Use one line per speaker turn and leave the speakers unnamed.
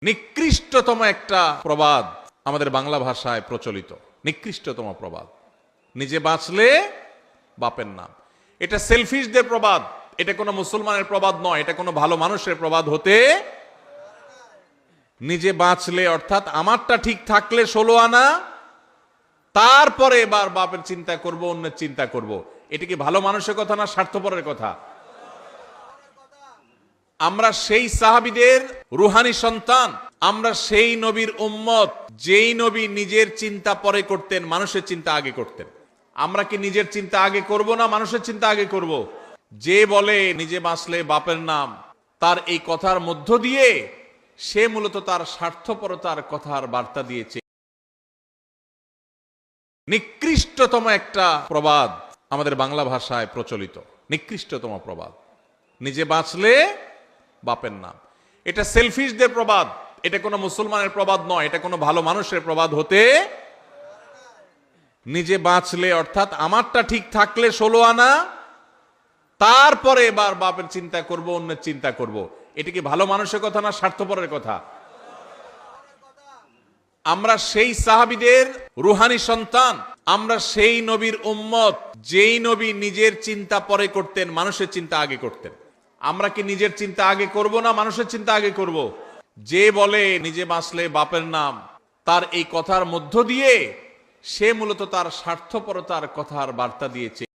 নিকৃষ্টতম একটা প্রবাদ আমাদের বাংলা ভাষায় প্রচলিত, নিকৃষ্টতম প্রবাদ, নিজে বাঁচলে বাপের নাম। এটা সেলফিশদের প্রবাদ, এটা কোনো মুসলমানের প্রবাদ নয়, এটা কোনো ভালো মানুষের প্রবাদ হতে। নিজে বাঁচলে অর্থাৎ আমারটা ঠিক থাকলে 16 আনা, তারপরে এবার বাপের চিন্তা করব, অন্যের চিন্তা করব। এটা কি ভালো মানুষের কথা না স্বার্থপরের কথা? আমরা সেই সাহাবীদের রুহানি সন্তান, আমরা সেই নবীর উম্মত যেই নবী নিজের চিন্তা পরে করতেন, মানুষের চিন্তা আগে করতেন। আমরা কি নিজের চিন্তা আগে করব না মানুষের চিন্তা আগে করব? যে বলে নিজে বাঁচলে বাপের নাম, তার এই কথার মধ্য দিয়ে সে মূলত তার স্বার্থপরতার কথার বার্তা দিয়েছে। নিকৃষ্টতম একটা প্রবাদ আমাদের বাংলা ভাষায় প্রচলিত, নিকৃষ্টতম প্রবাদ, নিজে বাঁচলে বাপের নাম। এটা সেলফিশদের প্রবাদ, এটা কোনো মুসলমানের প্রবাদ নয়, এটা কোনো ভালো মানুষের প্রবাদ হতে। নিজে বাঁচলে অর্থাৎ আমারটা ঠিক থাকলে 16 আনা, তারপরে এবার বাপের চিন্তা করব, অন্যের চিন্তা করব। এটা কি ভালো মানুষের কথা না স্বার্থপরের কথা? আমরা সেই সাহাবীদের রুহানি সন্তান, আমরা সেই নবীর উম্মত যেই নবী নিজের চিন্তা পরে করতেন, মানুষের চিন্তা আগে করতেন। আমরা কি নিজের চিন্তা আগে করব না মানুষের চিন্তা আগে করব? যে বলে নিজে বাঁচলে বাপের নাম, তার এই কথার মধ্য দিয়ে সে মূলত তার স্বার্থপরতার কথার বার্তা দিয়েছে।